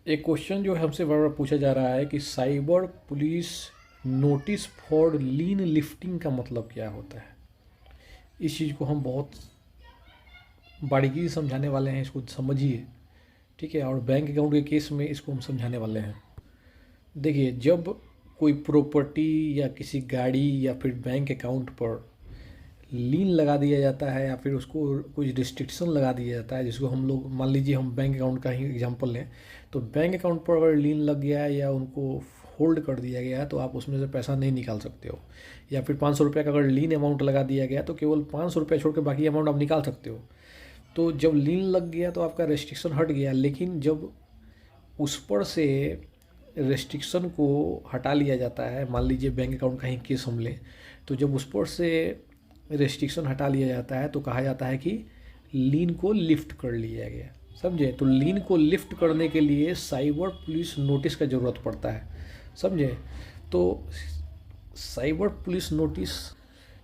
एक क्वेश्चन जो है हमसे बार बार पूछा जा रहा है कि cyber police notice for lean lifting का मतलब क्या होता है। इस चीज़ को हम बहुत बारीकी से समझाने वाले हैं, इसको समझिए। ठीक है, और बैंक अकाउंट के केस में इसको हम समझाने वाले हैं। देखिए, जब कोई प्रॉपर्टी या किसी गाड़ी या फिर बैंक अकाउंट पर लीन लगा दिया जाता है या फिर उसको कुछ रिस्ट्रिक्शन लगा दिया जाता है, जिसको हम लोग मान लीजिए हम बैंक अकाउंट का ही एग्जांपल लें, तो बैंक अकाउंट पर अगर लीन लग गया है या उनको होल्ड कर दिया गया है तो आप उसमें से पैसा नहीं निकाल सकते हो। या फिर 500 रुपये का अगर लीन अमाउंट लगा दिया गया तो केवल 500 रुपये छोड़ के बाकी अमाउंट आप निकाल सकते हो। तो जब लीन लग गया तो आपका रेस्ट्रिक्शन हट गया, लेकिन जब उस पर से रेस्ट्रिक्शन को हटा लिया जाता है, मान लीजिए बैंक अकाउंट का ही केस हम लें, तो जब उस पर से रेस्ट्रिक्शन हटा लिया जाता है तो कहा जाता है कि लीन को लिफ्ट कर लिया गया। समझे? तो लीन को लिफ्ट करने के लिए साइबर पुलिस नोटिस का ज़रूरत पड़ता है। समझे? तो साइबर पुलिस नोटिस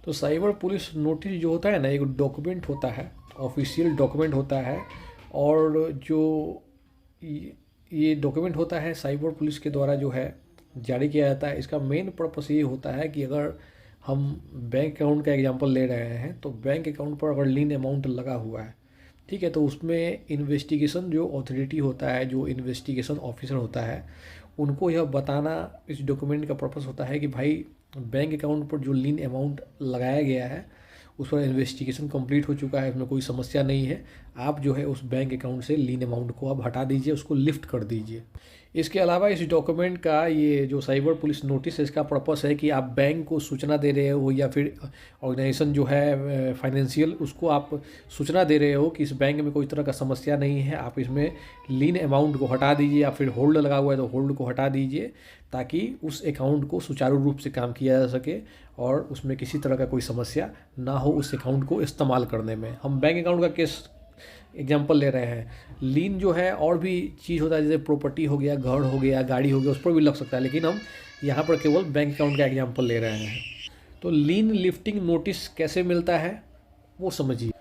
तो साइबर पुलिस नोटिस जो होता है ना, एक डॉक्यूमेंट होता है, ऑफिशियल डॉक्यूमेंट होता है। और जो ये डॉक्यूमेंट होता है साइबर पुलिस के द्वारा जो है जारी किया जाता है। इसका मेन पर्पस ये होता है कि अगर हम बैंक अकाउंट का एग्जांपल ले रहे हैं तो बैंक अकाउंट पर अगर लीन अमाउंट लगा हुआ है, ठीक है, तो उसमें इन्वेस्टिगेशन जो अथॉरिटी होता है, जो इन्वेस्टिगेशन ऑफिसर होता है, उनको यह बताना इस डॉक्यूमेंट का पर्पस होता है कि भाई बैंक अकाउंट पर जो लीन अमाउंट लगाया गया है उस पर इन्वेस्टिगेशन कंप्लीट हो चुका है, उसमें कोई समस्या नहीं है। आप जो है उस बैंक अकाउंट से लीन अमाउंट को आप हटा दीजिए, उसको लिफ्ट कर दीजिए। इसके अलावा इस डॉक्यूमेंट का ये जो साइबर पुलिस नोटिस है, इसका पर्पस है कि आप बैंक को सूचना दे रहे हो या फिर ऑर्गेनाइजेशन जो है फाइनेंशियल, उसको आप सूचना दे रहे हो कि इस बैंक में कोई तरह का समस्या नहीं है, आप इसमें लीन अमाउंट को हटा दीजिए या फिर होल्ड लगा हुआ है तो होल्ड को हटा दीजिए, ताकि उस अकाउंट को सुचारू रूप से काम किया जा सके और उसमें किसी तरह का कोई समस्या ना हो उस अकाउंट को इस्तेमाल करने में। हम बैंक अकाउंट का केस एग्जांपल ले रहे हैं। लीन जो है और भी चीज़ होता है, जैसे प्रॉपर्टी हो गया, घर हो गया, गाड़ी हो गया, उस पर भी लग सकता है, लेकिन हम यहाँ पर केवल बैंक अकाउंट का एग्जांपल ले रहे हैं। तो लीन लिफ्टिंग नोटिस कैसे मिलता है वो समझिए।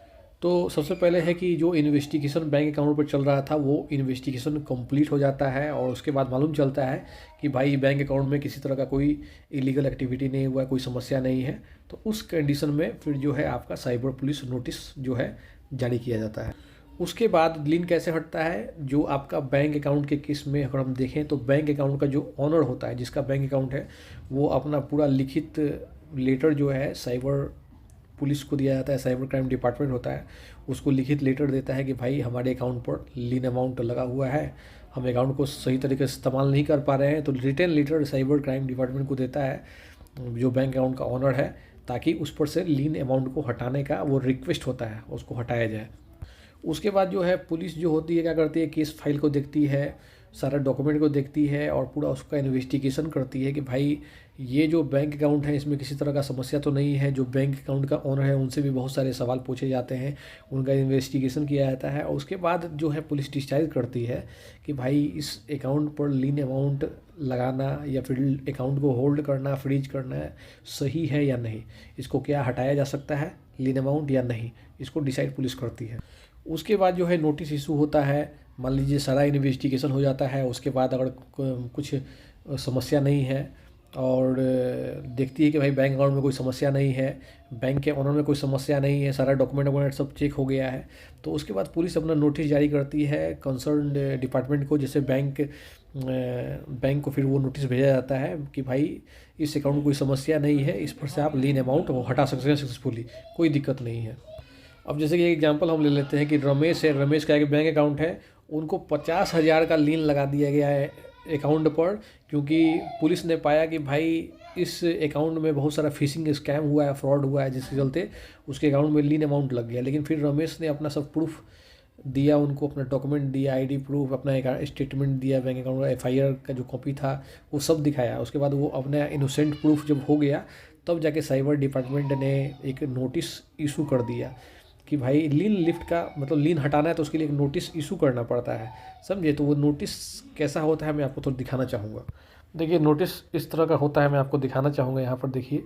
तो सबसे पहले है कि जो इन्वेस्टिगेशन बैंक अकाउंट पर चल रहा था वो इन्वेस्टिगेशन कंप्लीट हो जाता है और उसके बाद मालूम चलता है कि भाई बैंक अकाउंट में किसी तरह का कोई इलीगल एक्टिविटी नहीं हुआ है, कोई समस्या नहीं है। तो उस कंडीशन में फिर जो है आपका साइबर पुलिस नोटिस जो है जारी किया जाता है। उसके बाद लीन कैसे हटता है, जो आपका बैंक अकाउंट के केस में अगर हम देखें तो बैंक अकाउंट का जो ऑनर होता है, जिसका बैंक अकाउंट है, वो अपना पूरा लिखित लेटर जो है साइबर पुलिस को दिया जाता है, साइबर क्राइम डिपार्टमेंट होता है, उसको लिखित लेटर देता है कि भाई हमारे अकाउंट पर लीन अमाउंट लगा हुआ है, हम अकाउंट को सही तरीके से इस्तेमाल नहीं कर पा रहे हैं। तो return letter cyber crime department को देता है जो बैंक अकाउंट का ऑनर है, ताकि उस पर से लीन अमाउंट को हटाने का वो रिक्वेस्ट होता है, उसको हटाया जाए। उसके बाद जो है पुलिस जो होती है क्या करती है, केस फाइल को देखती है, सारा डॉक्यूमेंट को देखती है और पूरा उसका इन्वेस्टिगेशन करती है कि भाई ये जो बैंक अकाउंट है इसमें किसी तरह का समस्या तो नहीं है। जो बैंक अकाउंट का ओनर है उनसे भी बहुत सारे सवाल पूछे जाते हैं, उनका इन्वेस्टिगेशन किया जाता है और उसके बाद जो है पुलिस डिसाइड करती है कि भाई इस अकाउंट पर लीन अमाउंट लगाना या फिर अकाउंट को होल्ड करना, फ्रीज करना सही है या नहीं, इसको क्या हटाया जा सकता है लीन अमाउंट या नहीं, इसको डिसाइड पुलिस करती है। उसके बाद जो है नोटिस इशू होता है। मान लीजिए सारा इन्वेस्टिगेशन हो जाता है, उसके बाद अगर कुछ समस्या नहीं है और देखती है कि भाई बैंक अकाउंट में कोई समस्या नहीं है, बैंक के ऑनर में कोई समस्या नहीं है, सारा डॉक्यूमेंट वॉक्यूमेंट सब चेक हो गया है, तो उसके बाद पुलिस अपना नोटिस जारी करती है कंसर्न डिपार्टमेंट को। जैसे बैंक को फिर वो नोटिस भेजा जाता है कि भाई इस अकाउंट में कोई समस्या नहीं है, इस पर से आप लीन अमाउंट हटा सकते हैं सक्सेसफुली, कोई दिक्कत नहीं है। अब जैसे कि एक एग्जांपल हम ले लेते हैं कि रमेश है, रमेश का एक बैंक अकाउंट है, उनको 50,000 का लीन लगा दिया गया है अकाउंट पर, क्योंकि पुलिस ने पाया कि भाई इस अकाउंट में बहुत सारा फिशिंग स्कैम हुआ है, फ्रॉड हुआ है, जिसके चलते उसके अकाउंट में लीन अमाउंट लग गया। लेकिन फिर रमेश ने अपना सब प्रूफ दिया, उनको अपना डॉक्यूमेंट दिया, आईडी प्रूफ, अपना एक स्टेटमेंट दिया, बैंक अकाउंट का एफआईआर का जो कॉपी था वो सब दिखाया। उसके बाद वो अपना इनोसेंट प्रूफ जब हो गया तब जाके साइबर डिपार्टमेंट ने एक नोटिस इशू कर दिया कि भाई लीन लिफ्ट का मतलब लीन हटाना है तो उसके लिए एक नोटिस इशू करना पड़ता है। समझे? तो वो नोटिस कैसा होता है मैं आपको थोड़ा दिखाना चाहूँगा। देखिए नोटिस इस तरह का होता है, मैं आपको दिखाना चाहूँगा। यहाँ पर देखिए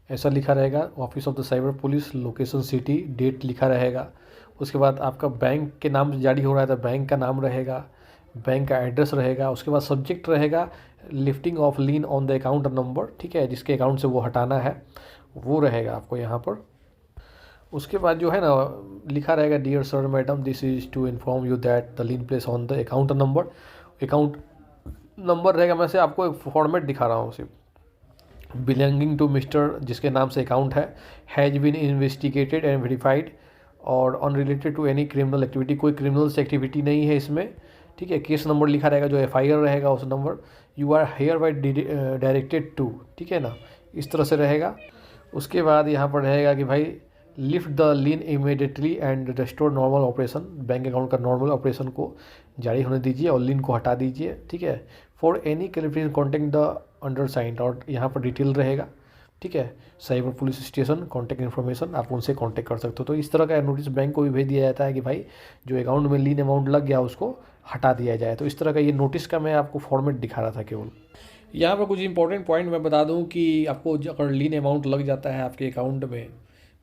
ऐसा लिखा रहेगा, office of the cyber police, location city, date लिखा रहेगा। उसके बाद आपका बैंक के नाम जारी हो रहा है तो बैंक का नाम रहेगा, बैंक का एड्रेस रहेगा, उसके बाद सब्जेक्ट रहेगा lifting of lean on the account number, ठीक है, जिसके अकाउंट से वो हटाना है वो रहेगा आपको यहाँ पर। उसके बाद जो है ना लिखा रहेगा dear sir madam this is to inform you that the lien placed on the account number. Account number रहेगा, मैं से आपको एक फॉर्मेट दिखा रहा हूँ सिर्फ। बिलोंगिंग टू मिस्टर जिसके नाम से अकाउंट है, has been investigated and verified और unrelated to any criminal activity, कोई क्रिमिनल्स एक्टिविटी नहीं है इसमें, ठीक है। केस नंबर लिखा रहेगा, जो FIR रहेगा उस number, you are hereby directed to, ठीक है ना, इस तरह से रहेगा। उसके बाद यहाँ पर रहेगा कि भाई lift the lien immediately and restore normal operation, bank account का नॉर्मल ऑपरेशन को जारी होने दीजिए और लीन को हटा दीजिए, ठीक है। For any clarification contact the under signed, और यहाँ पर डिटेल रहेगा, ठीक है। Cyber police station contact information, आप उनसे कॉन्टैक्ट कर सकते हो। तो इस तरह का नोटिस बैंक को भी भेज दिया जाता है कि भाई जो अकाउंट में लीन अमाउंट लग गया उसको हटा दिया जाए। तो इस तरह का ये नोटिस का मैं आपको फॉर्मेट दिखा रहा था केवल। यहाँ पर कुछ इंपॉर्टेंट पॉइंट मैं बता दूँ कि आपको अगर लीन अमाउंट लग जाता है आपके अकाउंट में,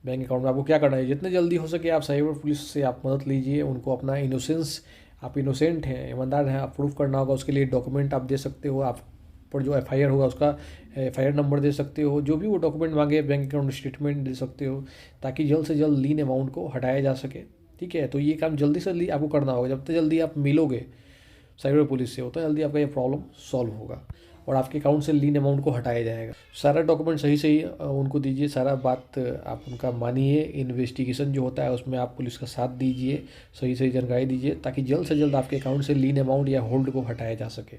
बैंक अकाउंट में, आपको क्या करना है, जितने जल्दी हो सके आप साइबर पुलिस से आप मदद लीजिए, उनको अपना इनोसेंस, आप इनोसेंट हैं, ईमानदार हैं, आप प्रूफ करना होगा। उसके लिए डॉक्यूमेंट आप दे सकते हो, आप पर जो FIR होगा उसका FIR नंबर दे सकते हो, जो भी वो डॉक्यूमेंट मांगे बैंक अकाउंट स्टेटमेंट दे सकते हो, ताकि जल्द से जल्द लीन अमाउंट को हटाया जा सके, ठीक है। तो ये काम जल्दी से जल्दी आपको करना होगा। जब तक जल्दी आप मिलोगे साइबर पुलिस से उतना जल्दी आपका ये प्रॉब्लम सॉल्व होगा और आपके अकाउंट से लीन अमाउंट को हटाया जाएगा। सारा डॉक्यूमेंट सही सही उनको दीजिए, सारा बात आप उनका मानिए, इन्वेस्टिगेशन जो होता है उसमें आप पुलिस का साथ दीजिए, सही सही जानकारी दीजिए, ताकि जल्द से जल्द आपके अकाउंट से लीन अमाउंट या होल्ड को हटाया जा सके।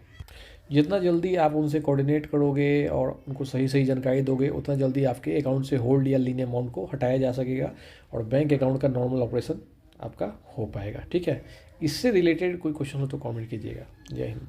जितना जल्दी आप उनसे कोऑर्डिनेट करोगे और उनको सही सही जानकारी दोगे, उतना जल्दी आपके अकाउंट से होल्ड या लीन अमाउंट को हटाया जा सकेगा और बैंक अकाउंट का नॉर्मल ऑपरेशन आपका हो पाएगा, ठीक है। इससे रिलेटेड कोई क्वेश्चन हो तो कमेंट कीजिएगा। जय हिंद।